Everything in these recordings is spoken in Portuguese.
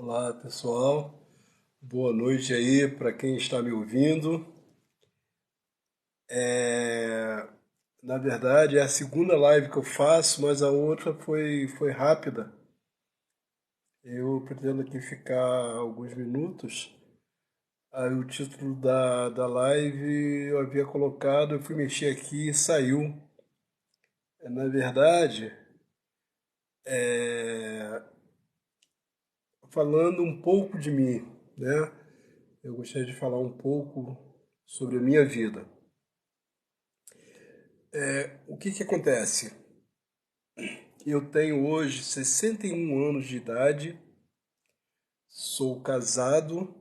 Olá pessoal, boa noite aí para quem está me ouvindo. É... Na verdade é a segunda live que eu faço, mas a outra foi rápida. Eu pretendo aqui ficar alguns minutos. Aí o título da live eu havia colocado, eu fui mexer aqui e saiu. Na verdade, é... falando um pouco de mim, né? Eu gostaria de falar um pouco sobre a minha vida. O que acontece? Eu tenho hoje 61 anos de idade, sou casado,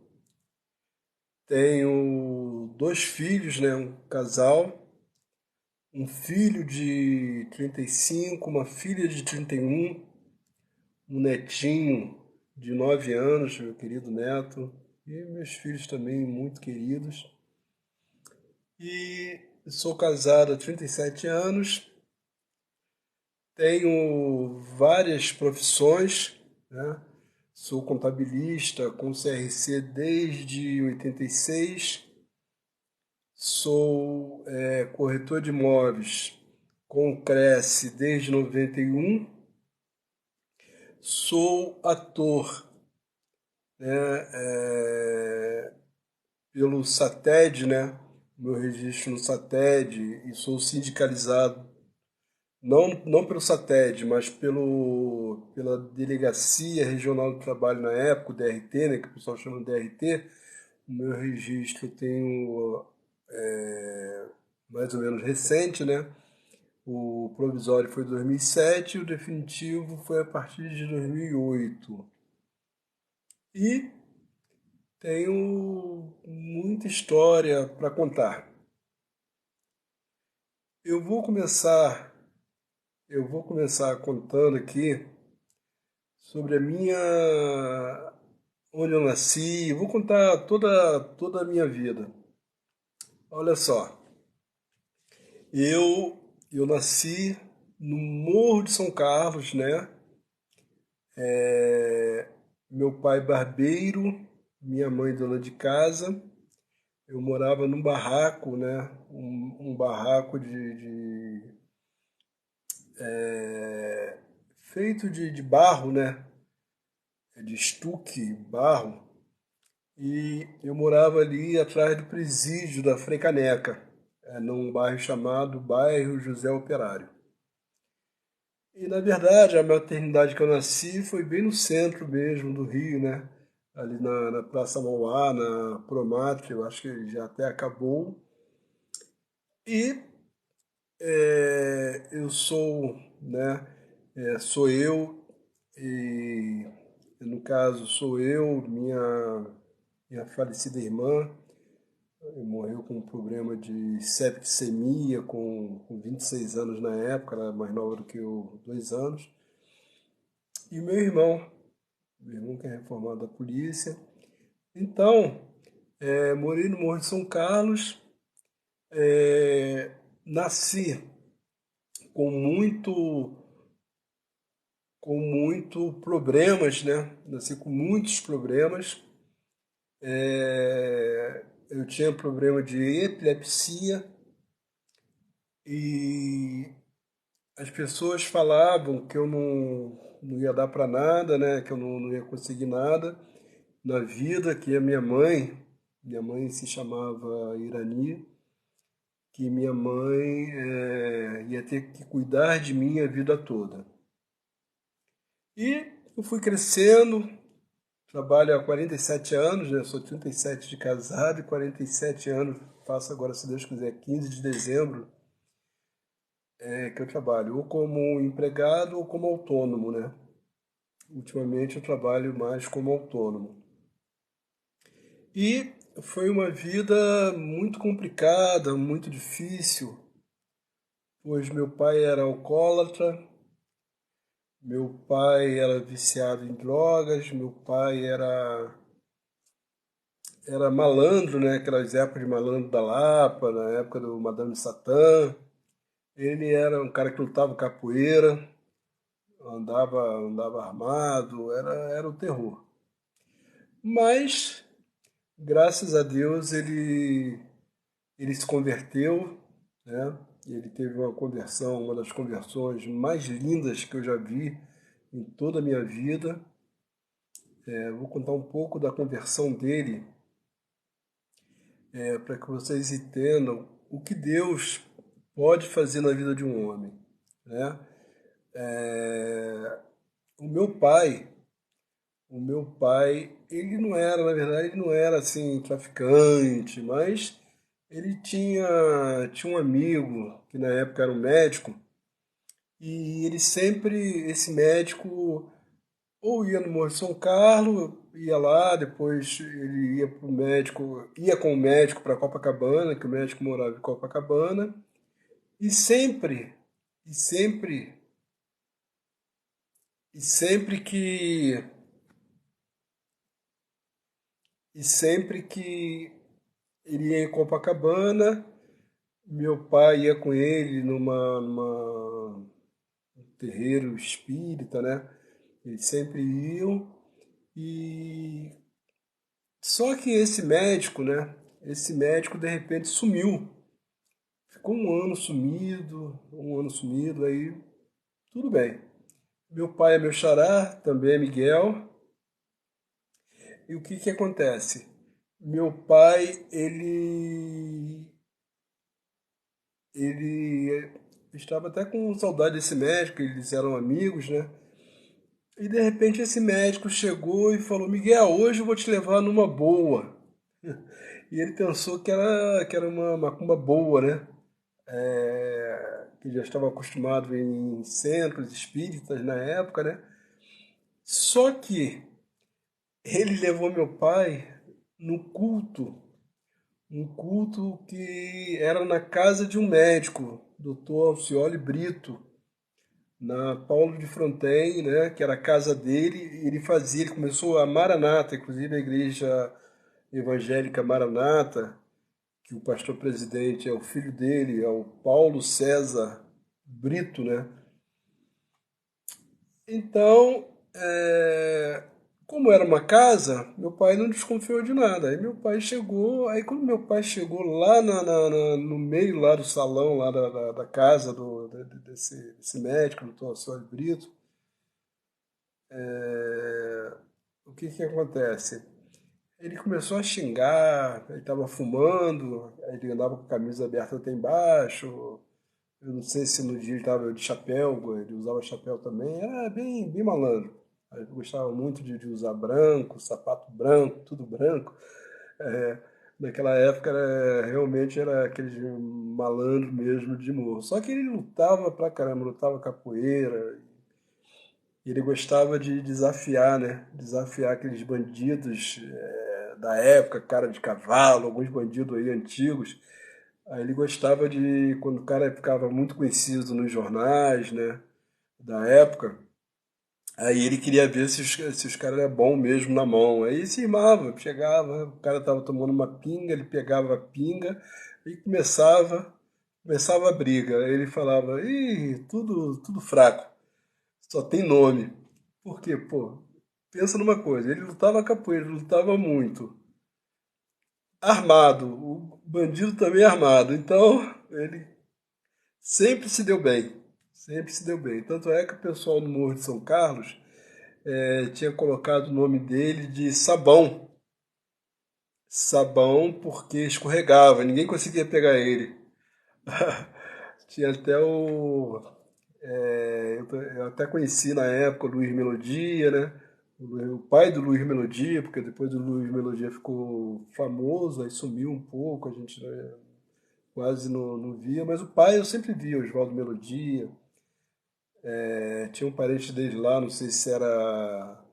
tenho dois filhos, né, um casal, um filho de 35, uma filha de 31, um netinho de 9 anos, meu querido neto, e meus filhos também muito queridos. E sou casado há 37 anos, tenho várias profissões, né? Sou contabilista com CRC desde 86. Sou corretor de imóveis com Cresce desde 91. Sou ator, né, pelo SATED, né? Meu registro no SATED, e sou sindicalizado não pelo SATED, mas pela Delegacia Regional do Trabalho na época, o DRT, né, que o pessoal chama de DRT. O meu registro eu tenho mais ou menos recente, né? O provisório foi em 2007 e o definitivo foi a partir de 2008. E tenho muita história para contar. Eu vou começar, eu vou começar contando aqui sobre a minha onde eu nasci, eu vou contar toda a minha vida. Olha só, eu eu nasci no Morro de São Carlos, né? Meu pai barbeiro, minha mãe dona de casa. Eu morava num barraco, né? Um barraco feito de barro, né? De estuque, barro. E eu morava ali atrás do presídio da Freicaneca, num bairro chamado Bairro José Operário. E na verdade a maternidade que eu nasci foi bem no centro mesmo do Rio, né? Ali na Praça Mauá, na Promatre, eu acho que já até acabou. E eu sou, né? Sou eu, e no caso sou eu, minha falecida irmã, morreu com um problema de septicemia com 26 anos na época, ela era mais nova do que eu, 2 anos. E o meu irmão que é reformado da polícia. Então, morei no Morro de São Carlos, nasci com muito, com muito problemas, né? Nasci com muitos problemas. Eu tinha problema de epilepsia e as pessoas falavam que eu não ia dar para nada, né? Que eu não ia conseguir nada na vida, que a minha mãe se chamava Irani, que minha mãe ia ter que cuidar de mim a vida toda. E eu fui crescendo, trabalho há 47 anos, né? Sou 37 de casado e 47 anos, faço agora, se Deus quiser, 15 de dezembro, que eu trabalho, ou como empregado ou como autônomo, né? Ultimamente eu trabalho mais como autônomo. E foi uma vida muito complicada, muito difícil, pois meu pai era alcoólatra, meu pai era viciado em drogas, meu pai era malandro, né? Aquelas épocas de malandro da Lapa, na época do Madame Satã. Ele era um cara que lutava capoeira, andava armado, era o terror. Mas, graças a Deus, ele se converteu, né? Ele teve uma conversão, uma das conversões mais lindas que eu já vi em toda a minha vida. Vou contar um pouco da conversão dele, para que vocês entendam o que Deus pode fazer na vida de um homem, né? É, o meu pai, ele não era, na verdade, ele não era assim traficante, mas ele tinha um amigo que na época era um médico e ele sempre, esse médico, ou ia no Morro de São Carlos, ia lá, depois ele ia pro médico, ia com o médico para Copacabana, que o médico morava em Copacabana, e sempre, e sempre, e sempre que, e sempre que ele ia em Copacabana, meu pai ia com ele numa um terreiro espírita, né? Eles sempre iam e só que esse médico, né? Esse médico de repente sumiu. Ficou um ano sumido, aí tudo bem. Meu pai é meu xará, também é Miguel. E o que que acontece? Meu pai, ele estava até com saudade desse médico, eles eram amigos, né? E de repente esse médico chegou e falou: Miguel, hoje eu vou te levar numa boa. E ele pensou que era uma macumba boa, né? Que já estava acostumado em centros espíritas na época, né? Só que ele levou meu pai no culto, um culto que era na casa de um médico, Dr. Alcioli Brito, na Paulo de Fronten, né, que era a casa dele, e ele começou a Maranata, inclusive a igreja evangélica Maranata, que o pastor presidente é o filho dele, é o Paulo César Brito, né? Então, como era uma casa, meu pai não desconfiou de nada. Aí meu pai chegou, aí quando meu pai chegou lá no meio lá do salão, lá da casa desse médico, do Alcioli Brito, o que que acontece? Ele começou a xingar, ele estava fumando, aí ele andava com a camisa aberta até embaixo. Eu não sei se no dia ele estava de chapéu, ele usava chapéu também, era bem, bem malandro. Ele gostava muito de usar branco, sapato branco, tudo branco. É, naquela época realmente era aquele malandro mesmo de morro. Só que ele lutava pra caramba, lutava capoeira, e ele gostava de desafiar, né? Desafiar aqueles bandidos da época, cara de cavalo, alguns bandidos aí antigos. Aí ele gostava de, quando o cara ficava muito conhecido nos jornais, né, da época, aí ele queria ver se os caras eram bons mesmo na mão. Aí se irmava, chegava, o cara tava tomando uma pinga, ele pegava a pinga e começava a briga. Aí ele falava, ih, tudo fraco, só tem nome. Por quê? Pô, pensa numa coisa, ele lutava capoeira, ele lutava muito. Armado, o bandido também é armado, então ele sempre se deu bem. Sempre se deu bem. Tanto é que o pessoal no Morro de São Carlos tinha colocado o nome dele de Sabão. Sabão porque escorregava, ninguém conseguia pegar ele. Tinha até eu até conheci na época o Luiz Melodia, né? O pai do Luiz Melodia, porque depois o Luiz Melodia ficou famoso, aí sumiu um pouco, a gente quase não via, mas o pai eu sempre via, Oswaldo Melodia. Tinha um parente dele lá, não sei se era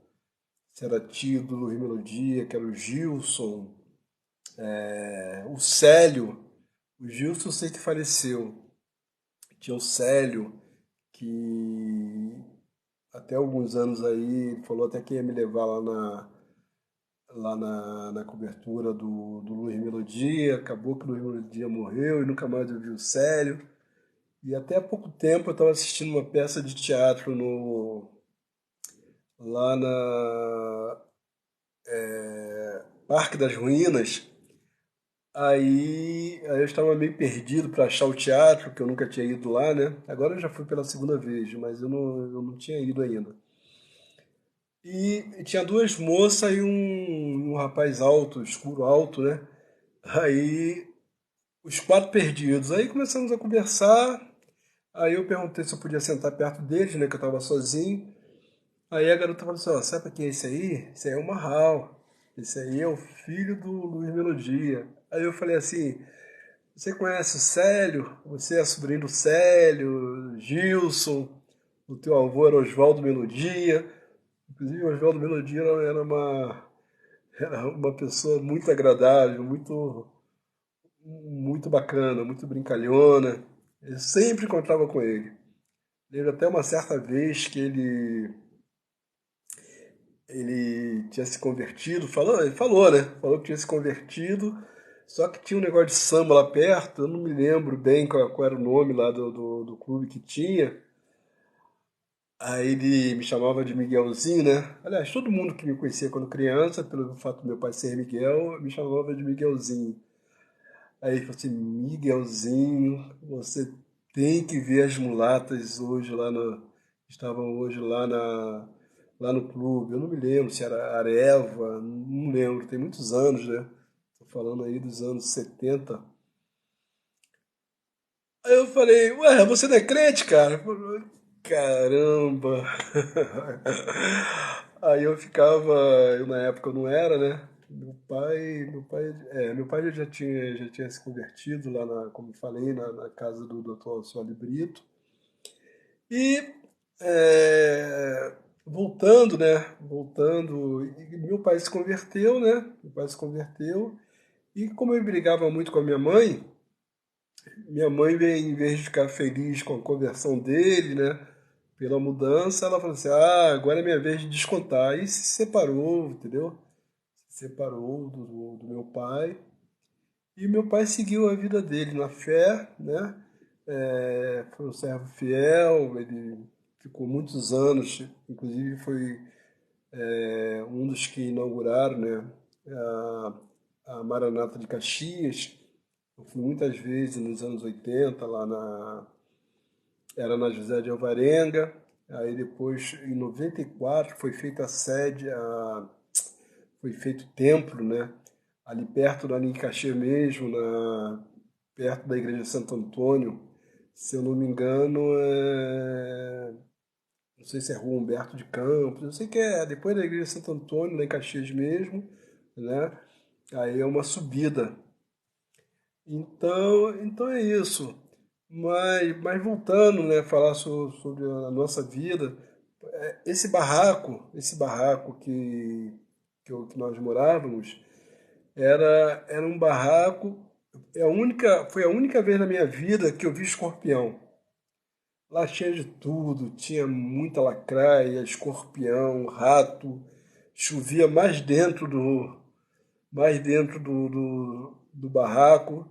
tio do Luiz Melodia, que era o Gilson, o Célio. O Gilson eu sei que faleceu. Tinha o Célio, que até alguns anos aí, ele falou até que ia me levar lá na cobertura do Luiz Melodia. Acabou que o Luiz Melodia morreu e nunca mais eu vi o Célio. E até há pouco tempo eu estava assistindo uma peça de teatro lá Parque das Ruínas. Aí eu estava meio perdido para achar o teatro, que eu nunca tinha ido lá, né? Agora eu já fui pela segunda vez, mas eu não tinha ido ainda. E tinha duas moças e um rapaz alto, escuro alto, né? Aí os quatro perdidos. Aí começamos a conversar. Aí eu perguntei se eu podia sentar perto deles, né? Que eu estava sozinho. Aí a garota falou assim, ó, sabe quem é esse aí? Esse aí é o Marral. Esse aí é o filho do Luiz Melodia. Aí eu falei assim, você conhece o Célio? Você é sobrinho do Célio, Gilson, o teu avô era Oswaldo Melodia. Inclusive o Oswaldo Melodia era uma pessoa muito agradável, muito bacana, muito brincalhona. Eu sempre encontrava com ele. Teve até uma certa vez que ele tinha se convertido, ele falou, né? Falou que tinha se convertido, só que tinha um negócio de samba lá perto, eu não me lembro bem qual era o nome lá do clube que tinha. Aí ele me chamava de Miguelzinho, né? Aliás, todo mundo que me conhecia quando criança, pelo fato do meu pai ser Miguel, me chamava de Miguelzinho. Aí ele falou assim, Miguelzinho, você tem que ver as mulatas hoje lá no. Estavam hoje lá no clube. Eu não me lembro se era Areva, não lembro, tem muitos anos, né? Tô falando aí dos anos 70. Aí eu falei, ué, você não é crente, cara? Caramba! Aí eu ficava, eu na época eu não era, né? Meu pai já tinha se convertido lá como falei, na casa do Dr. Sueli Brito. E voltando, né? Voltando, e meu pai se converteu, né? Meu pai se converteu. E como eu brigava muito com a minha mãe, em vez de ficar feliz com a conversão dele, né? Pela mudança, ela falou assim: ah, agora é minha vez de descontar. E se separou, entendeu? Se separou do meu pai. E meu pai seguiu a vida dele na fé, né? Foi um servo fiel, ele ficou muitos anos, inclusive foi um dos que inauguraram, né, a Maranata de Caxias. Eu fui muitas vezes nos anos 80 era na José de Alvarenga. Aí depois, em 94, foi feita a sede, foi feito o templo, né? Ali perto da em Caxias mesmo, perto da igreja de Santo Antônio. Se eu não me engano, não sei se é Rua Humberto de Campos, eu sei que é depois da igreja de Santo Antônio, lá em Caxias mesmo, né? Aí é uma subida. Então é isso. Mas voltando, né, falar sobre a nossa vida, esse barraco que nós morávamos, era um barraco. Foi a única vez na minha vida que eu vi escorpião. Lá tinha de tudo, tinha muita lacraia, escorpião, rato, chovia mais dentro do barraco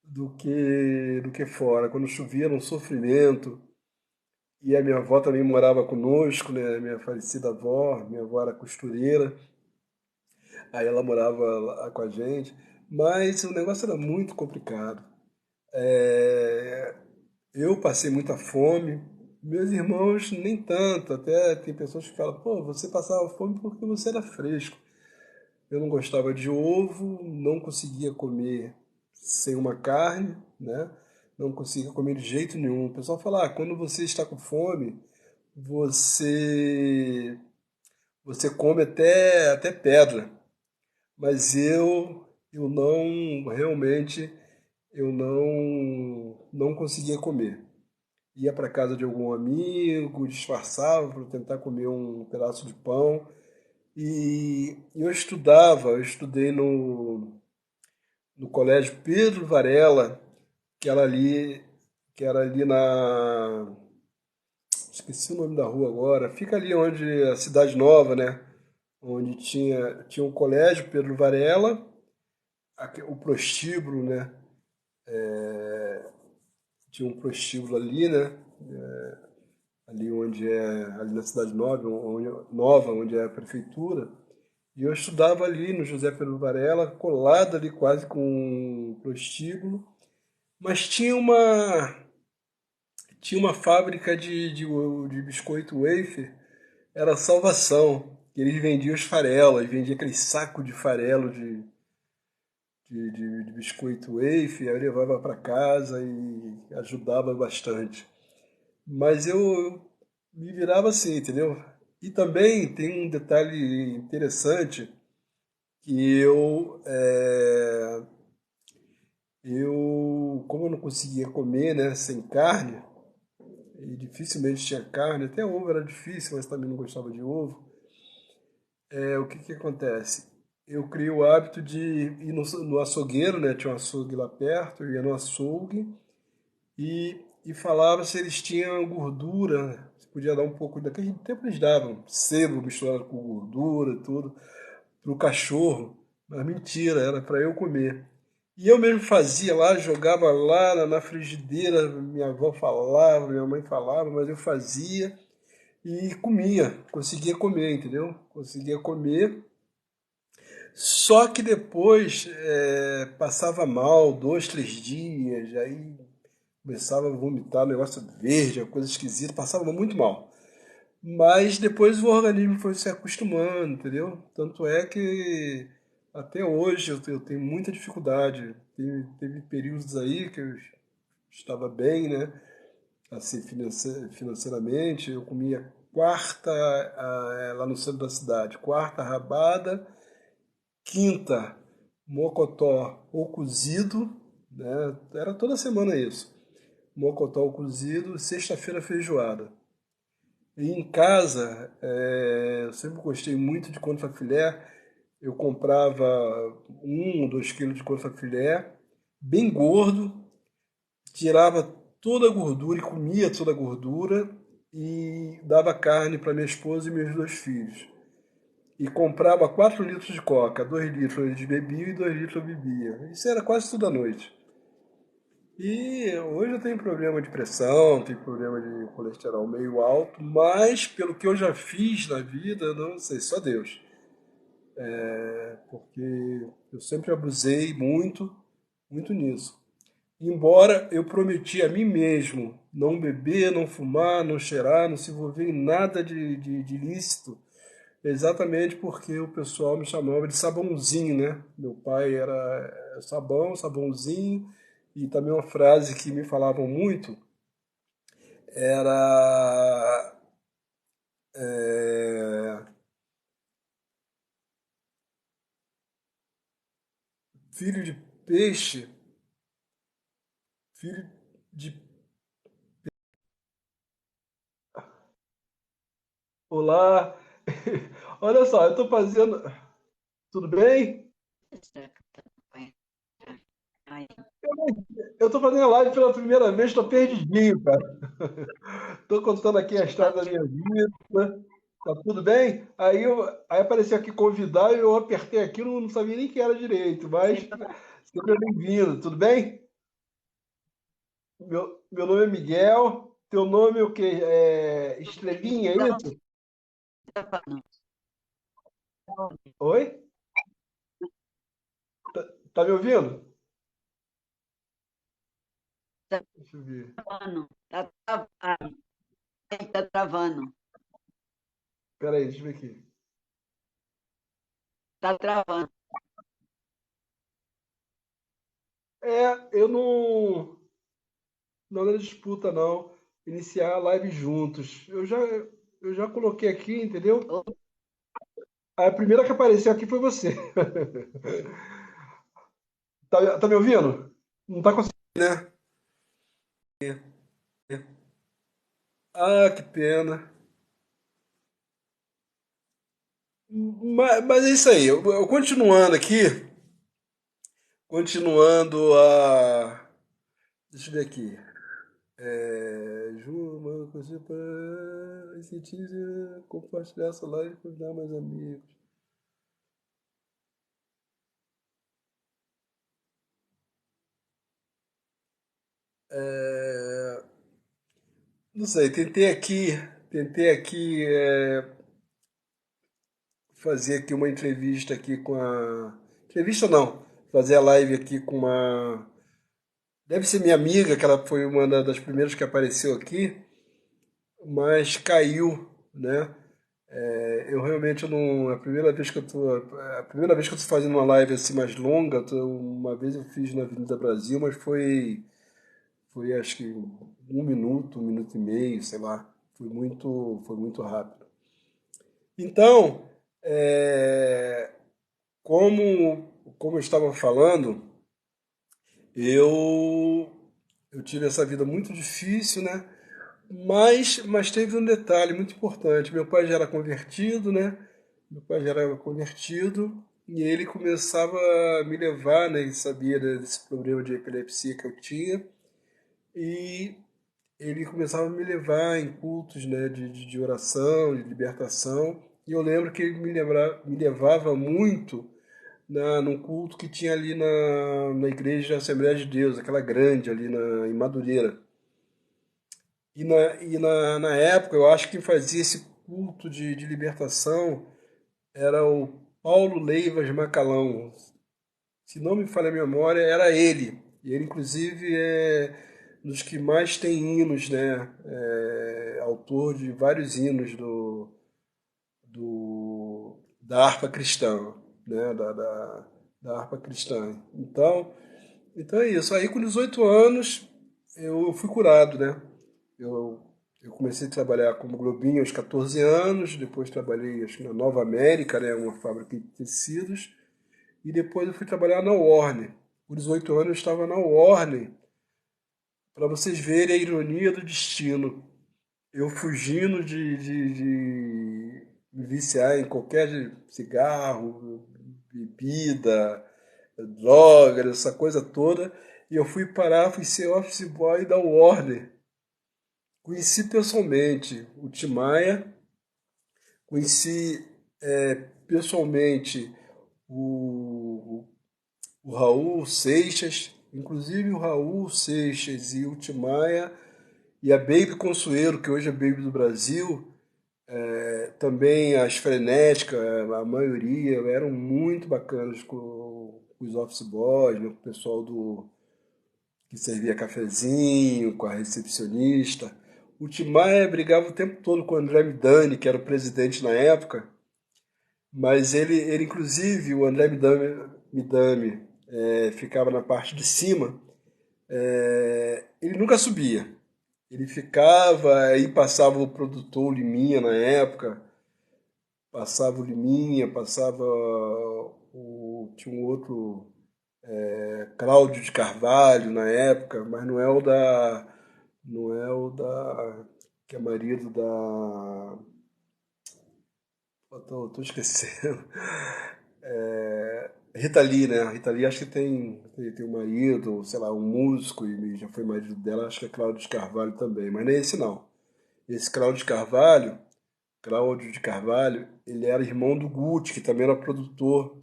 do que fora. Quando chovia era um sofrimento. E a minha avó também morava conosco, né? Minha falecida avó, minha avó era costureira, aí ela morava lá com a gente. Mas o negócio era muito complicado. É, Eu passei muita fome, meus irmãos nem tanto. Até tem pessoas que falam, pô, você passava fome porque você era fresco. Eu não gostava de ovo, não conseguia comer sem uma carne, né? Não conseguia comer de jeito nenhum. O pessoal fala, quando você está com fome, você você come até pedra. Mas eu não realmente eu não conseguia comer. Ia para casa de algum amigo, disfarçava para tentar comer um pedaço de pão. E eu estudei no Colégio Pedro Varela, que era ali, que era ali esqueci o nome da rua agora, fica ali onde a Cidade Nova, né? Onde tinha um colégio Pedro Varela, o prostíbulo, né? Tinha um prostíbulo ali, né? Ali na Cidade Nova, onde é a prefeitura. E eu estudava ali no José Pedro Varela, colado ali quase com o prostíbulo, mas tinha uma fábrica de biscoito wafer, era a salvação. Eles vendiam os farelos, vendiam aquele saco de farelo de biscoito wafer, aí eu levava para casa e ajudava bastante. Mas eu me virava assim, entendeu? E também tem um detalhe interessante que como eu não conseguia comer, né, sem carne, e dificilmente tinha carne, até ovo era difícil, mas também não gostava de ovo. O que que acontece? Eu criei o hábito de ir no açougueiro, né? Tinha um açougue lá perto, eu ia no açougue e falava se eles tinham gordura, né? Se podia dar um pouco, daquele tempo eles davam sebo misturado com gordura e tudo, para o cachorro, mas mentira, era para eu comer. E eu mesmo fazia lá, jogava lá na frigideira, minha avó falava, minha mãe falava, mas eu fazia e comia, conseguia comer, entendeu? Conseguia comer. Só que depois passava mal, 2, 3 dias, aí começava a vomitar, um negócio verde, uma coisa esquisita, passava muito mal. Mas depois o organismo foi se acostumando, entendeu? Tanto é que até hoje eu tenho muita dificuldade. Teve períodos aí que eu estava bem, né? Assim, financeiramente, eu comia quarta lá no centro da cidade, quarta rabada, quinta mocotó ou cozido, né? Era toda semana isso. Mocotó ou cozido, sexta-feira feijoada. E em casa, eu sempre gostei muito de contrafilé. Eu comprava 1 ou 2 quilos de contrafilé, bem gordo, tirava toda a gordura e comia toda a gordura e dava carne para minha esposa e meus 2 filhos. E comprava 4 litros de coca, 2 litros eles bebiam e 2 litros eu bebia. Isso era quase toda noite. E hoje eu tenho problema de pressão, tenho problema de colesterol meio alto, mas pelo que eu já fiz na vida, não sei, só Deus. Porque eu sempre abusei muito, muito nisso. Embora eu prometi a mim mesmo não beber, não fumar, não cheirar, não se envolver em nada de ilícito, exatamente porque o pessoal me chamava de sabãozinho, né? Meu pai era sabão, sabãozinho, e também uma frase que me falavam muito era é, filho de peixe, filho de... Olá, olha só, eu estou fazendo... Tudo bem? Eu estou fazendo a live pela primeira vez, estou perdidinho, cara. Estou contando aqui a história da minha vida. Tá tudo bem? Aí apareceu aqui convidar e eu apertei aqui, não sabia nem que era direito, mas seja bem-vindo, tudo bem? Meu nome é Miguel, teu nome é o quê? É Estrelinha, é isso? Oi? Tá me ouvindo? Tá Deixa eu ver. travando, tá travando, tá travando, Peraí, deixa eu ver aqui. tá travando. Eu não na disputa não, iniciar a live juntos. Eu já coloquei aqui, entendeu? Ô, A primeira que apareceu aqui foi você. Tá me ouvindo? Não tá conseguindo, né? Ah, que pena. Mas é isso aí. Eu continuando aqui, continuando a. Deixa eu ver aqui. Uma coisa para incentivar, compartilhar essa live e convidar mais amigos. É, não sei, tentei aqui fazer aqui uma entrevista aqui com a... Entrevista não, fazer a live aqui com uma... Deve ser minha amiga, que ela foi uma das primeiras que apareceu aqui, mas caiu, né? Eu realmente não. A primeira vez que eu tô fazendo uma live assim mais longa, uma vez eu fiz na Avenida Brasil, mas foi acho que 1 minuto, 1 minuto e meio, sei lá. Foi muito rápido. Então, é, como eu estava falando, eu, eu tive essa vida muito difícil, né? Mas teve um detalhe muito importante. Meu pai já era convertido, né? Meu pai já era convertido e ele começava a me levar, né? Ele sabia desse problema de epilepsia que eu tinha e ele começava a me levar em cultos, né? De oração, de libertação. E eu lembro que ele me levava muito num culto que tinha ali na igreja Assembleia de Deus, aquela grande ali em Madureira. E na época, eu acho que quem fazia esse culto de libertação era o Paulo Leivas Macalão. Se não me falha a memória, era ele. E ele, inclusive, é um dos que mais tem hinos, né? Autor de vários hinos da harpa cristã, né? Da harpa cristã. Então é isso. Aí, com 18 anos, eu fui curado, né? Eu, eu comecei a trabalhar como Globinho aos 14 anos, depois trabalhei acho que na Nova América, né, uma fábrica de tecidos, e depois eu fui trabalhar na Warner. Por 18 anos eu estava na Warner, para vocês verem a ironia do destino. Eu fugindo de me viciar em qualquer cigarro, bebida, droga, essa coisa toda, e eu fui ser office boy da Warner. Conheci pessoalmente o Tim Maia, conheci pessoalmente o, o Raul Seixas, inclusive o Raul Seixas e o Tim Maia e a Baby Consuelo, que hoje é Baby do Brasil, também as frenéticas, a maioria eram muito bacanas com os office boys, né, com o pessoal que servia cafezinho, com a recepcionista. O Tim Maia brigava o tempo todo com o André Midani, que era o presidente na época, mas ele inclusive, o André Midani ficava na parte de cima, ele nunca subia. Ele ficava, aí passava o produtor o Liminha na época, passava o Liminha, passava tinha um outro Cláudio de Carvalho na época, mas não é o da que é marido da, tô esquecendo. Rita Lee, né? A Rita Lee acho que tem um marido, sei lá, um músico e já foi marido dela, acho que é Cláudio de Carvalho também, mas nem esse não. Esse Cláudio de Carvalho, ele era irmão do Gucci, que também era produtor.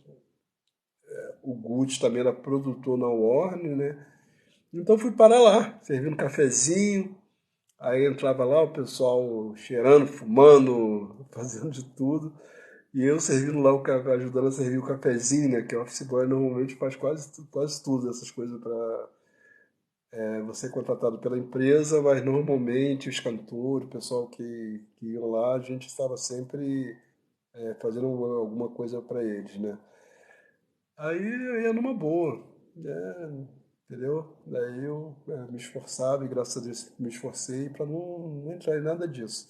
O Gucci também era produtor na Warner, né? Então fui para lá, servindo cafezinho. Aí entrava lá o pessoal cheirando, fumando, fazendo de tudo. E eu servindo lá, ajudando a servir o cafezinho, né? Que o office boy normalmente faz quase tudo, essas coisas para você contratado pela empresa, mas normalmente os cantores, o pessoal que iam lá, a gente estava sempre fazendo alguma coisa para eles, né? Aí eu ia numa boa, né? Entendeu? Daí eu me esforçava e graças a Deus me esforcei para não entrar em nada disso.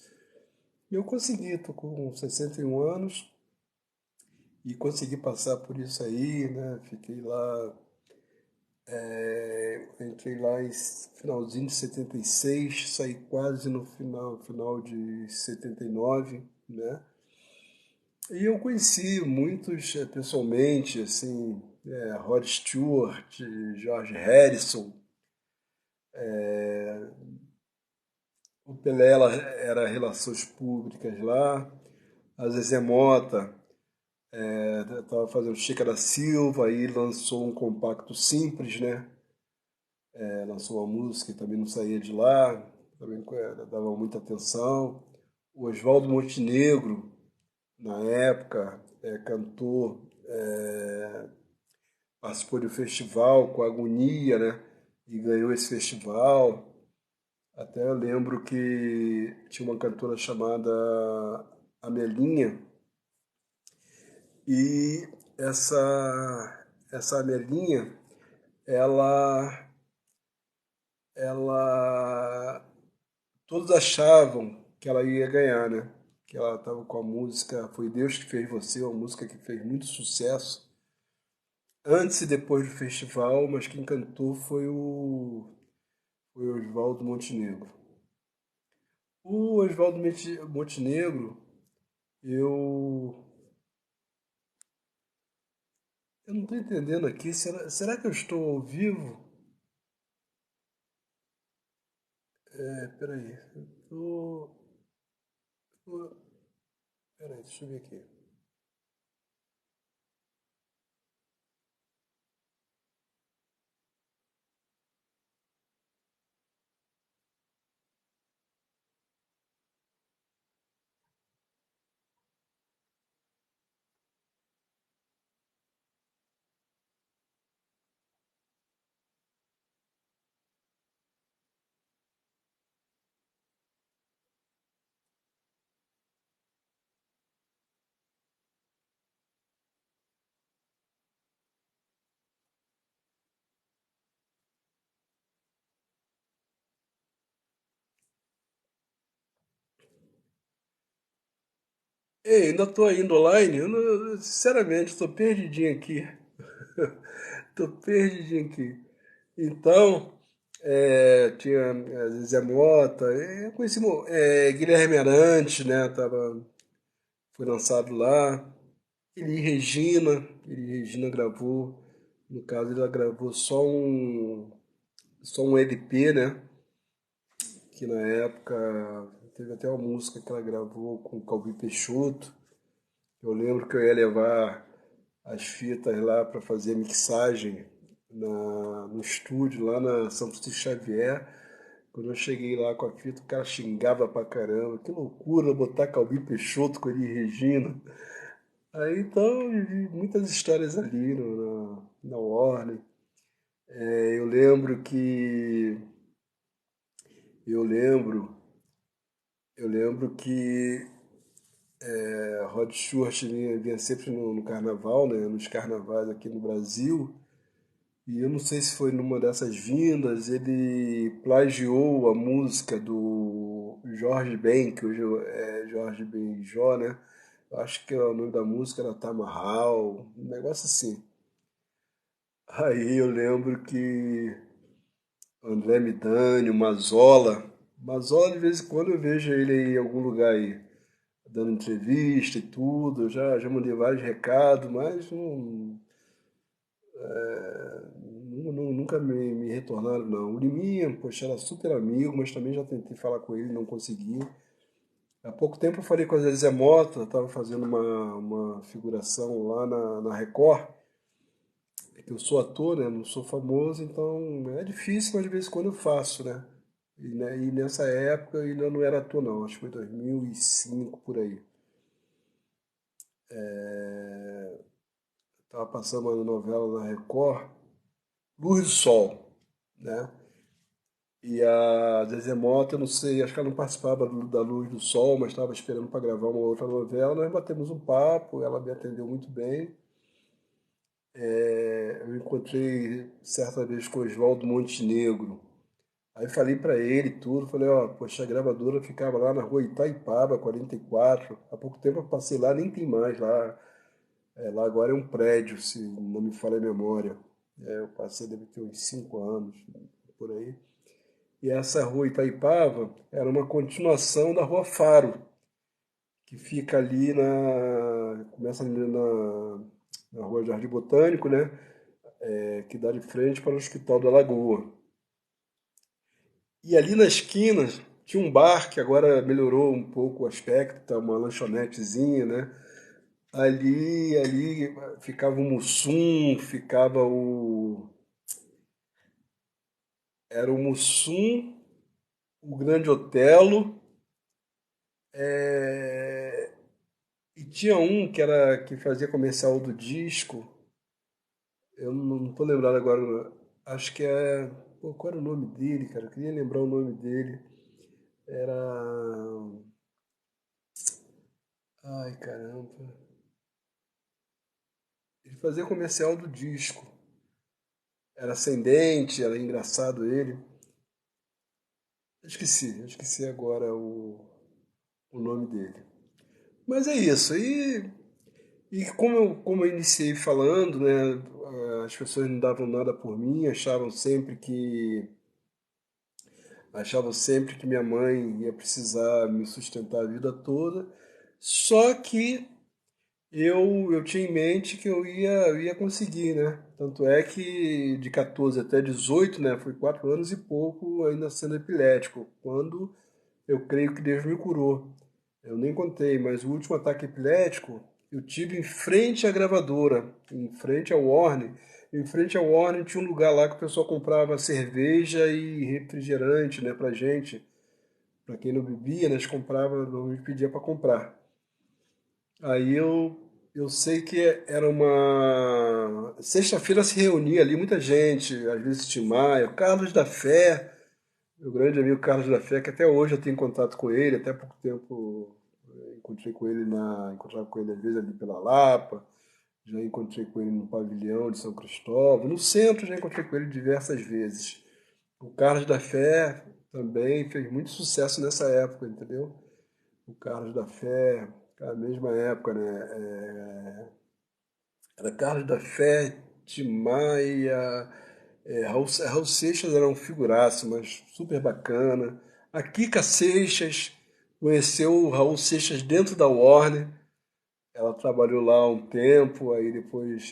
E eu consegui, tô com 61 anos e consegui passar por isso aí, né? Fiquei lá, entrei lá em finalzinho de 76, saí quase no final de 79, né? E eu conheci muitos pessoalmente, assim, Rod Stewart, George Harrison, o Pelé era Relações Públicas lá, a Zezé Mota estava fazendo Chica da Silva, aí lançou um compacto simples, né? Lançou uma música que também não saía de lá, também dava muita atenção. O Oswaldo Montenegro, na época, cantor, participou de um festival com a Agonia, né? E ganhou esse festival. Até eu lembro que tinha uma cantora chamada Amelinha, e essa Amelinha, ela, ela, todos achavam que ela ia ganhar, né? Que ela estava com a música Foi Deus que Fez Você, uma música que fez muito sucesso antes e depois do festival, mas quem cantou foi o Oswaldo Montenegro. O Oswaldo Montenegro, eu, eu não estou entendendo aqui. Será que eu estou ao vivo? Peraí. Tô- Peraí, deixa eu ver aqui. Ei, ainda estou ainda online? Sinceramente, estou perdidinho aqui. Estou perdidinho aqui. Então, tinha Zezé Mota, eu conheci Guilherme Arantes, né? Foi lançado lá. Elis Regina gravou, no caso ela gravou só um LP, né? Que na época teve até uma música que ela gravou com o Calbi Peixoto. Eu lembro que eu ia levar as fitas lá para fazer mixagem no estúdio, lá na São Francisco Xavier. Quando eu cheguei lá com a fita, o cara xingava pra caramba. Que loucura botar Calbi Peixoto com ele Regina. Aí então eu vivi muitas histórias ali na Warner. Eu lembro que. Eu lembro. Eu lembro que Rod Stewart vinha sempre no carnaval, né? Nos carnavais aqui no Brasil. E eu não sei se foi numa dessas vindas, ele plagiou a música do Jorge Ben, que hoje é Jorge Benjó, né? Eu acho que o nome da música era Tamarral, um negócio assim. Aí eu lembro que André Midani, o Mazola de vez em quando eu vejo ele em algum lugar aí, dando entrevista e tudo, eu já mandei vários recados, mas nunca me retornaram, não. O Liminha, poxa, era super amigo, mas também já tentei falar com ele, não consegui. Há pouco tempo eu falei com a Zezé Mota, estava fazendo uma figuração lá na Record, é que eu sou ator, né? Não sou famoso, então é difícil, mas de vez em quando eu faço, né? E nessa época eu ainda não era ator, não, acho que foi 2005 por aí. Estava passando uma novela na Record, Luz do Sol, né? E a Zezé Mota, eu não sei, acho que ela não participava da Luz do Sol, mas estava esperando para gravar uma outra novela. Nós batemos um papo, ela me atendeu muito bem. Eu encontrei certa vez com o Oswaldo Montenegro. Aí falei para ele tudo, falei, ó, poxa, a gravadora ficava lá na rua Itaipaba, 44. Há pouco tempo eu passei lá, nem tem mais lá. Lá agora é um prédio, se não me falha a memória. Eu passei, deve ter uns 5 anos, por aí. E essa rua Itaipava era uma continuação da Rua Faro, que fica ali começa ali na Rua Jardim Botânico, né? Que dá de frente para o Hospital da Lagoa. E ali na esquina tinha um bar que agora melhorou um pouco o aspecto, tá uma lanchonetezinha, né? Ali ficava o Mussum, ficava o. Era o Mussum, o Grande Otelo, E tinha um que fazia comercial do disco, eu não tô lembrado agora, acho que é. Pô, qual era o nome dele, cara? Eu queria lembrar o nome dele. Era. Ai, caramba. Ele fazia comercial do disco. Era ascendente, era engraçado ele. Eu esqueci agora o nome dele. Mas é isso. E como eu iniciei falando, né, as pessoas não davam nada por mim, achavam sempre que minha mãe ia precisar me sustentar a vida toda. Só que eu tinha em mente que eu ia conseguir, né? Tanto é que de 14 até 18, né, foi 4 anos e pouco ainda sendo epilético, quando eu creio que Deus me curou. Eu nem contei, mas o último ataque epilético eu tive em frente à gravadora, em frente ao Warner. Em frente ao Warner tinha um lugar lá que o pessoal comprava cerveja e refrigerante, né, pra gente. Pra quem não bebia, né, eles compravam, normalmente pedia pra comprar. Aí eu sei que era uma. Sexta-feira se reunia ali muita gente, às vezes Tim Maia, Carlos da Fé, meu grande amigo Carlos da Fé, que até hoje eu tenho contato com ele, até há pouco tempo encontrava com ele às vezes ali pela Lapa, já encontrei com ele no pavilhão de São Cristóvão, no centro já encontrei com ele diversas vezes. O Carlos da Fé também fez muito sucesso nessa época, entendeu? O Carlos da Fé, a mesma época, né? Era Carlos da Fé, Tim Maia, Raul Seixas era um figuraço, mas super bacana. A Kika Seixas conheceu o Raul Seixas dentro da Warner. Ela trabalhou lá um tempo, aí depois,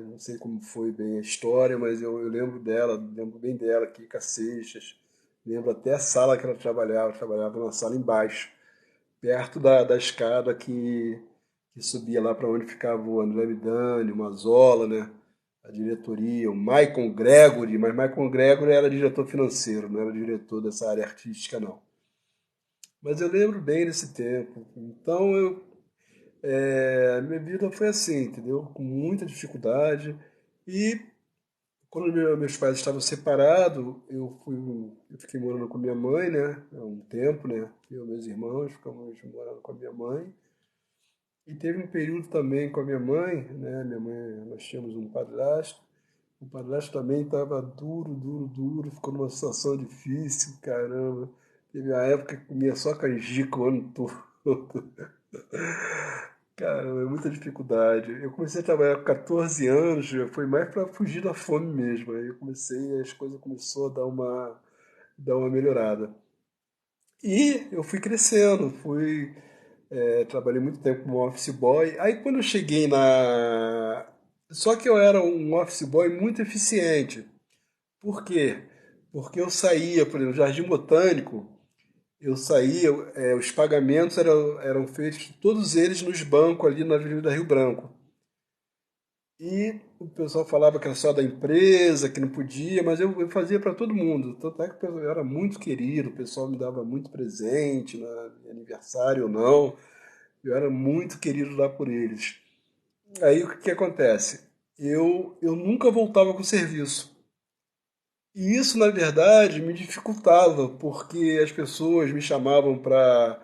não sei como foi bem a história, mas eu lembro dela, lembro bem dela, Kika Seixas. Lembro até a sala que ela trabalhava na sala embaixo, perto da escada que subia lá para onde ficava o André Midani, o Mazola, né? A diretoria, o Michael Gregory, mas Michael Gregory era diretor financeiro, não era diretor dessa área artística, não. Mas eu lembro bem desse tempo. Então minha vida foi assim, entendeu? Com muita dificuldade. E quando meus pais estavam separados, eu fiquei morando com minha mãe, né? Há um tempo, né? Eu e meus irmãos ficamos morando com a minha mãe. E teve um período também com a minha mãe, né? Minha mãe, nós tínhamos um padrasto. O padrasto também estava duro, duro, duro, ficou numa situação difícil, caramba. Teve uma época que comia só canjica o ano todo. Caramba, é muita dificuldade. Eu comecei a trabalhar com 14 anos, já foi mais para fugir da fome mesmo. Aí eu comecei, as coisas começaram a dar uma melhorada. E eu fui crescendo, trabalhei muito tempo como office boy. Aí quando eu cheguei na. Só que eu era um office boy muito eficiente. Por quê? Porque eu saía, por exemplo, Jardim Botânico, eu saía, os pagamentos eram feitos, todos eles nos bancos ali na Avenida Rio Branco. E o pessoal falava que era só da empresa, que não podia, mas eu fazia para todo mundo. Tanto é que eu era muito querido, o pessoal me dava muito presente, aniversário ou não. Eu era muito querido lá por eles. Aí o que, que acontece? Eu nunca voltava com o serviço. E isso, na verdade, me dificultava, porque as pessoas me chamavam para.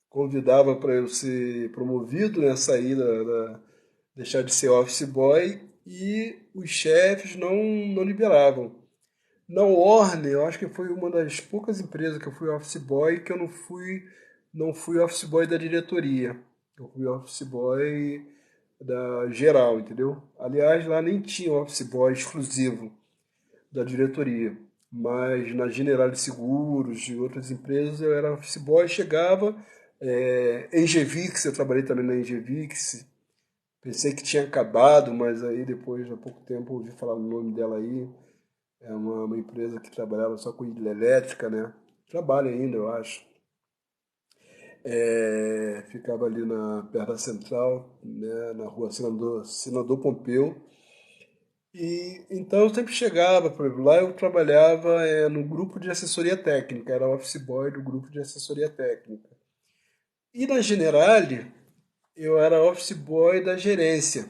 Convidavam para eu ser promovido, né, deixar de ser office boy, e os chefes não liberavam. Na Warner, eu acho que foi uma das poucas empresas que eu fui office boy que eu não fui office boy da diretoria. Eu fui office boy da geral, entendeu? Aliás, lá nem tinha office boy exclusivo da diretoria. Mas na General de Seguros e outras empresas eu era office boy, chegava. Engevix, eu trabalhei também na Engevix. Pensei que tinha acabado, mas aí depois, há pouco tempo, ouvi falar o nome dela aí. É uma empresa que trabalhava só com hidrelétrica, né? Trabalha ainda, eu acho. Ficava ali perto da Central, né? Na rua Senador Pompeu. E então eu sempre chegava, por exemplo, lá eu trabalhava no grupo de assessoria técnica, era office boy do grupo de assessoria técnica. E na Generali, eu era office boy da gerência.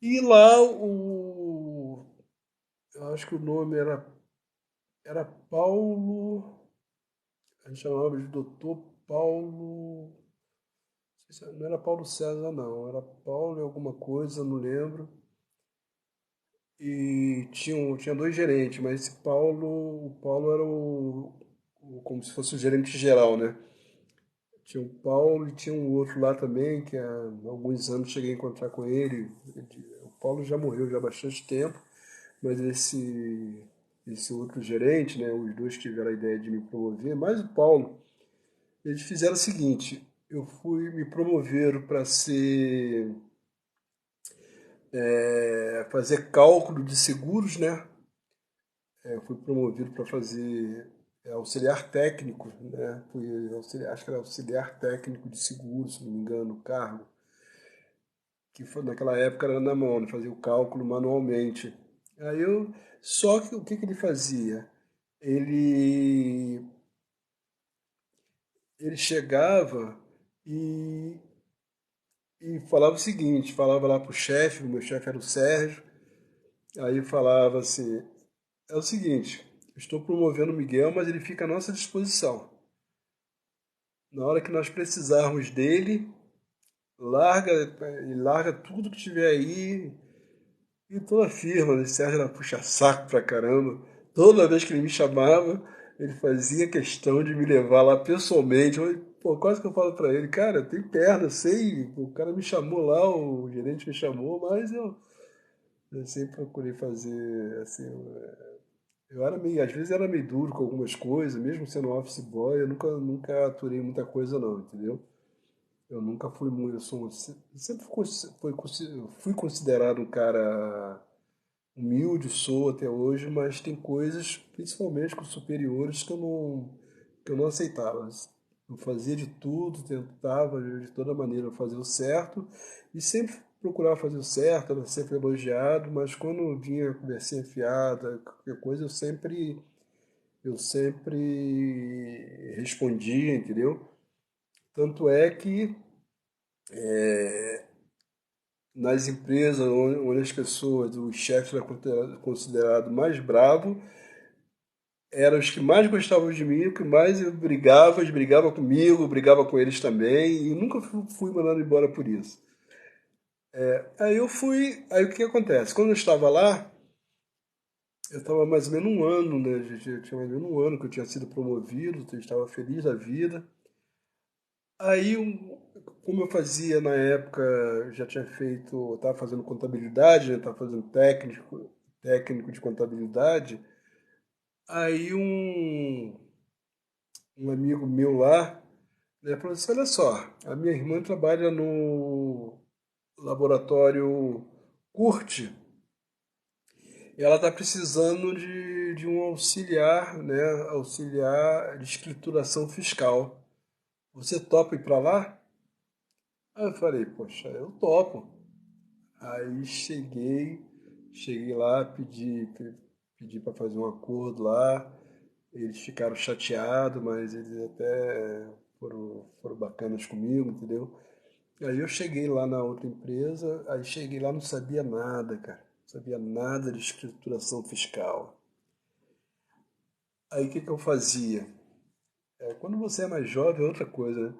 E lá eu acho que o nome era Paulo, a gente chamava de Doutor Paulo, não sei não era Paulo César não, era Paulo e alguma coisa, não lembro. E tinha dois gerentes, mas esse o Paulo era como se fosse o gerente geral, né? Tinha o Paulo e tinha um outro lá também, que há alguns anos cheguei a encontrar com ele. O Paulo já morreu já há bastante tempo, mas esse outro gerente, né, os dois que tiveram a ideia de me promover, mais o Paulo, eles fizeram o seguinte: eu fui me promoveram para ser fazer cálculo de seguros, né? Eu fui promovido para fazer auxiliar técnico, né? Acho que era auxiliar técnico de seguros, se não me engano, o cargo, que foi, naquela época era na mão, né? Fazia o cálculo manualmente. Aí eu, só que o que ele fazia? Ele, ele chegava e, e falava o seguinte, falava lá pro chefe, o meu chefe era o Sérgio, aí falava assim, é o seguinte, estou promovendo o Miguel, mas ele fica à nossa disposição. Na hora que nós precisarmos dele, larga, larga tudo que tiver aí e toda a firma. Né? Sérgio era puxa-saco pra caramba. Toda vez que ele me chamava, ele fazia questão de me levar lá pessoalmente. Pô, quase que eu falo pra ele, cara, eu tenho perna, eu sei. O cara me chamou lá, o gerente me chamou, mas eu sempre procurei fazer assim. Eu era meio, às vezes era meio duro com algumas coisas, mesmo sendo office boy, eu nunca aturei muita coisa não, entendeu? Eu nunca fui muito, sempre fui considerado um cara humilde, sou até hoje, mas tem coisas, principalmente com superiores, que eu não aceitava. Eu fazia de tudo, tentava de toda maneira fazer o certo e sempre procurava fazer o certo, era sempre elogiado, mas quando vinha conversinha fiada, qualquer coisa, eu sempre respondia, entendeu? Tanto é que nas empresas onde as pessoas, os chefes eram considerados mais bravos, eram os que mais gostavam de mim, o que mais eu brigava, eles brigavam comigo, brigava com eles também, e nunca fui mandado embora por isso. Aí o que acontece? Quando eu estava lá, eu estava mais ou menos um ano, né? Eu tinha mais ou menos um ano que eu tinha sido promovido, eu estava feliz da vida. Aí, como eu fazia na época, eu já tinha feito, estava fazendo contabilidade, né? Estava fazendo técnico de contabilidade. Aí um amigo meu lá, né, falou assim, olha só, a minha irmã trabalha no laboratório Curte e ela está precisando de um auxiliar, né, auxiliar de escrituração fiscal. Você topa ir para lá? Aí eu falei, poxa, eu topo. Aí cheguei lá, pedi para fazer um acordo lá. Eles ficaram chateados, mas eles até foram bacanas comigo, entendeu? Aí eu cheguei lá na outra empresa, aí cheguei lá não sabia nada, cara. Não sabia nada de escrituração fiscal. Aí o que que eu fazia? Quando você é mais jovem é outra coisa, né?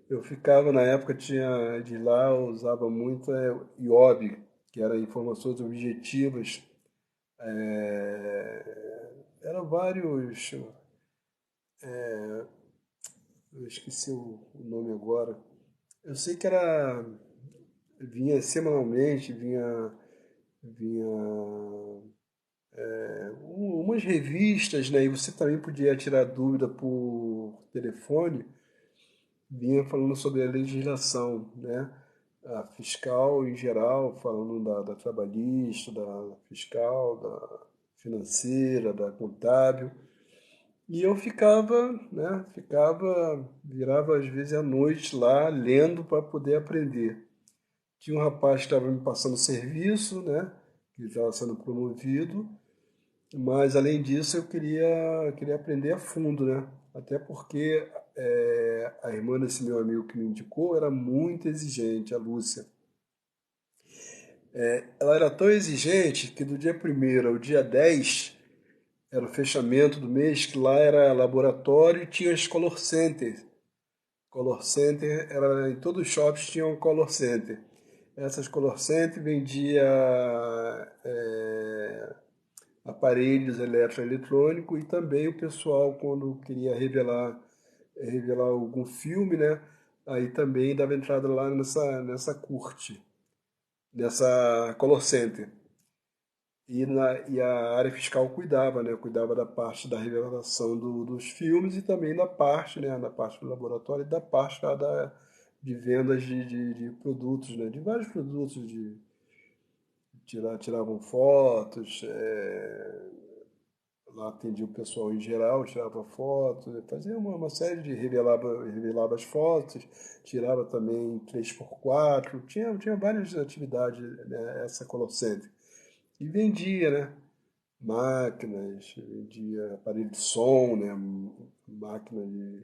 Eu ficava, na época tinha de lá, eu usava muito IOB, que era Informações Objetivas. Eram vários, eu esqueci o nome agora. Eu sei que vinha semanalmente, vinha umas revistas, né? E você também podia tirar dúvida por telefone, vinha falando sobre a legislação, né? A fiscal em geral, falando da trabalhista, da fiscal, da financeira, da contábil. E eu ficava, né? Virava às vezes à noite lá, lendo para poder aprender. Tinha um rapaz que estava me passando serviço, né? Que estava sendo promovido, mas além disso eu queria aprender a fundo, né? Até porque A irmã desse meu amigo que me indicou era muito exigente, a Lúcia. Ela era tão exigente que do dia 1º ao dia 10 era o fechamento do mês, que lá era laboratório e tinha as color center. Color center, era, em todos os shops tinham color center. Essas color center vendia aparelhos eletroeletrônicos e também o pessoal, quando queria revelar algum filme, né? Aí também dava entrada lá nessa curte, nessa color center. E a área fiscal cuidava, né? Cuidava da parte da revelação dos filmes e também da parte, né? Da parte do laboratório e da parte lá de vendas de produtos, né? De vários produtos, tiravam fotos, lá atendia o pessoal em geral, tirava fotos, fazia uma série de revelava as fotos, tirava também 3x4, tinha várias atividades, né, essa Color Center. E vendia, né? Máquinas, vendia aparelho de som, né? Máquina de,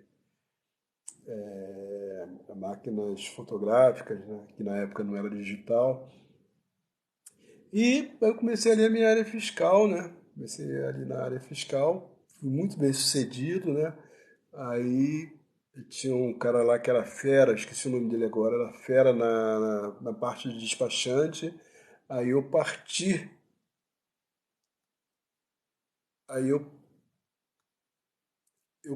máquinas fotográficas, né? Que na época não era digital. E eu comecei ali a minha área fiscal, né? Comecei ali na área fiscal, fui muito bem sucedido, né? Aí tinha um cara lá que era fera, esqueci o nome dele agora, era fera na parte de despachante. Aí eu parti, aí eu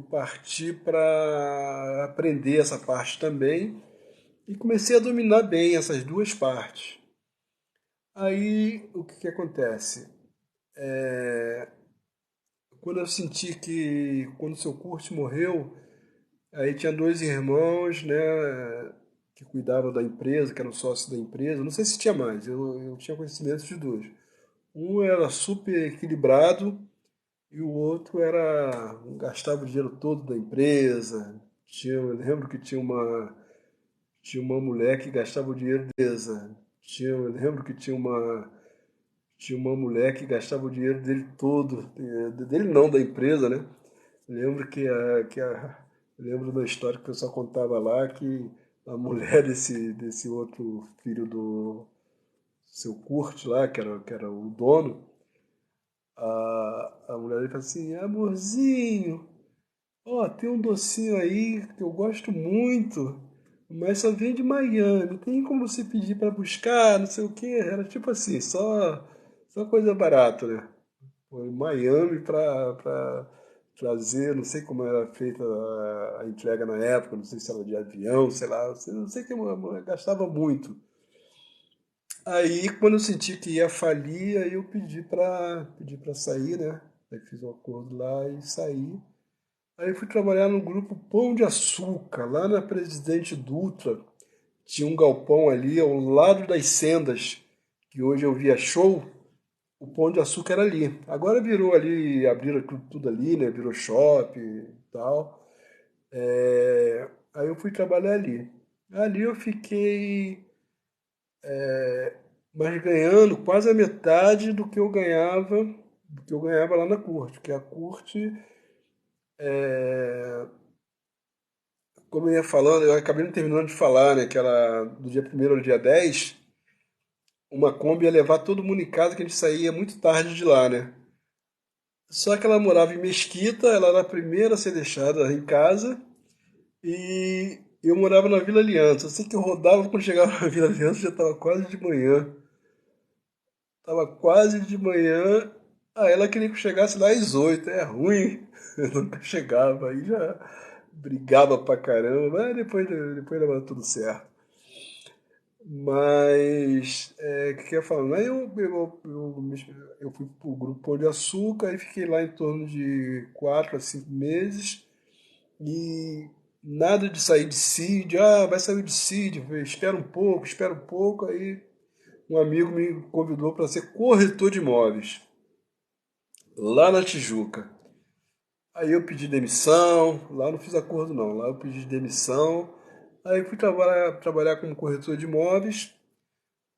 parti para aprender essa parte também e comecei a dominar bem essas duas partes. Aí o que acontece? Quando eu senti que quando o seu Curte morreu, aí tinha dois irmãos, né, que cuidavam da empresa, que eram sócios da empresa. Não sei se tinha mais, eu tinha conhecimento de dois. Um era super equilibrado e o outro era gastava o dinheiro todo da empresa. Eu lembro que tinha uma mulher que gastava o dinheiro da empresa. Eu lembro que tinha uma mulher que gastava o dinheiro dele todo, dele não, da empresa, né? Lembro lembro da história que o pessoal contava lá que a mulher desse outro filho do seu Kurt lá, que era o dono, a mulher dele falou assim, amorzinho, ó, tem um docinho aí que eu gosto muito, mas só vem de Miami, tem como você pedir para buscar, não sei o que, era tipo assim, só coisa barata, né? Foi em Miami para trazer, não sei como era feita a entrega na época, não sei se era de avião, sei lá, não sei que eu gastava muito. Aí quando eu senti que ia falir, aí eu pedi para sair, né? Aí fiz um acordo lá e saí. Aí fui trabalhar no grupo Pão de Açúcar, lá na Presidente Dutra. Tinha um galpão ali ao lado das sendas, que hoje eu via show. O Pão de Açúcar era ali. Agora virou ali, abriram tudo ali, né? Virou shopping e tal. Aí eu fui trabalhar ali. Ali eu fiquei, mas ganhando quase a metade do que eu ganhava lá na Curte. Porque a Curte, como eu ia falando, eu acabei não terminando de falar, né? Que era do dia 1º ao dia 10, uma Kombi ia levar todo mundo em casa, que a gente saía muito tarde de lá, né? Só que ela morava em Mesquita, ela era a primeira a ser deixada em casa. E eu morava na Vila Aliança. Eu sei que eu rodava quando chegava na Vila Aliança, já estava quase de manhã. Tava quase de manhã. Aí ela queria que eu chegasse lá às 8. É ruim. Eu nunca chegava. Aí já brigava pra caramba. Mas depois dava tudo certo. Mas, o que eu ia falando? Aí eu fui pro grupo Pão de Açúcar e fiquei lá em torno de 4 a 5 meses. E nada de sair de CID, vai sair de CID, eu falei, espera um pouco, espera um pouco. Aí um amigo me convidou para ser corretor de imóveis, lá na Tijuca. Aí eu pedi demissão, lá não fiz acordo não, lá eu pedi demissão. Aí fui trabalhar como corretor de imóveis.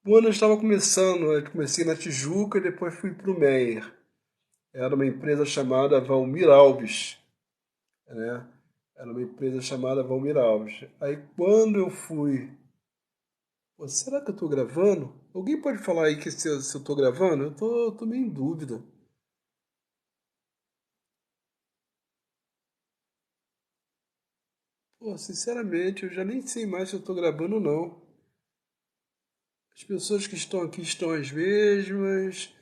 Quando eu estava começando, eu comecei na Tijuca e depois fui para o Meyer. Era uma empresa chamada Valmir Alves, né? Era uma empresa chamada Valmir Alves. Aí quando eu fui, pô, será que eu tô gravando? Alguém pode falar aí que se eu tô gravando? Tô meio em dúvida. Pô, sinceramente, eu já nem sei mais se eu tô gravando ou não. As pessoas que estão aqui estão as mesmas.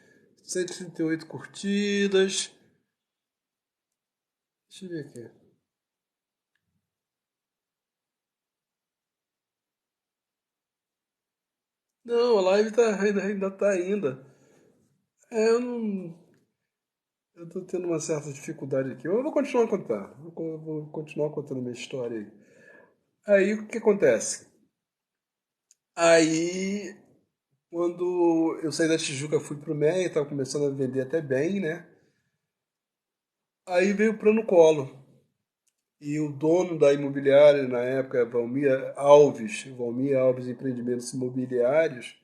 138 curtidas. Deixa eu ver aqui. Não, a live ainda tá ainda. É, eu não. Eu tô tendo uma certa dificuldade aqui. Eu vou continuar a contar. Vou continuar contando minha história aí. Aí o que acontece? Aí, quando eu saí da Tijuca, fui pro MEI, tava começando a vender até bem, né? Aí veio o plano Collor. E o dono da imobiliária na época, Valmir Alves Empreendimentos Imobiliários,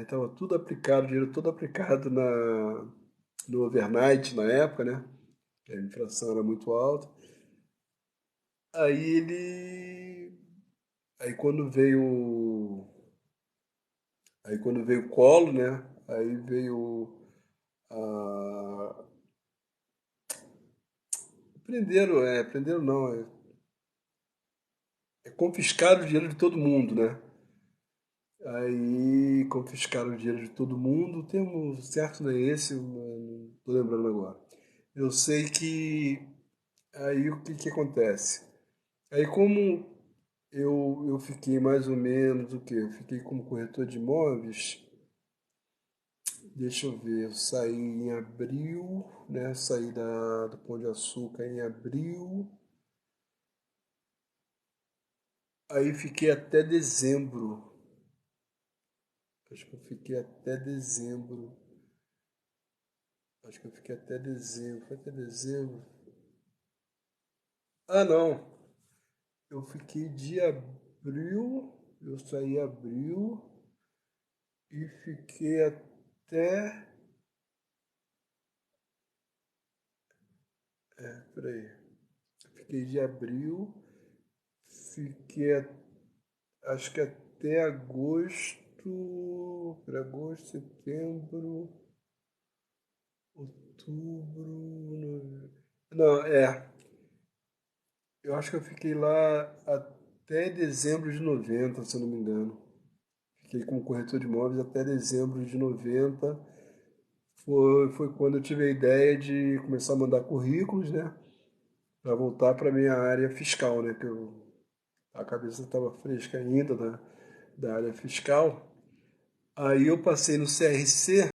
estava tudo aplicado, dinheiro todo aplicado no overnight na época, né? A inflação era muito alta. Aí ele. Aí quando veio. Aí quando veio o colo, né? Aí veio a. Prenderam não, confiscaram o dinheiro de todo mundo, né? Aí confiscaram o dinheiro de todo mundo. O termo certo não é esse, eu não tô lembrando agora. Eu sei que aí o que que acontece? Aí como eu fiquei mais ou menos o quê? Eu fiquei como corretor de imóveis. Deixa eu ver, eu saí em abril, né? Saí do Pão de Açúcar em abril. Aí fiquei até dezembro. Acho que eu fiquei até dezembro. Acho que eu fiquei até dezembro. Foi até dezembro. Ah, não. Eu fiquei de abril. Eu saí em abril e fiquei até. Peraí. Fiquei de abril. Fiquei acho que até agosto. Agosto, setembro, outubro. Não, eu acho que eu fiquei lá até dezembro de 90, se eu não me engano. Fiquei como corretor de imóveis até dezembro de 90. Foi quando eu tive a ideia de começar a mandar currículos, né? Para voltar para minha área fiscal, né? A cabeça estava fresca ainda da área fiscal. Aí eu passei no CRC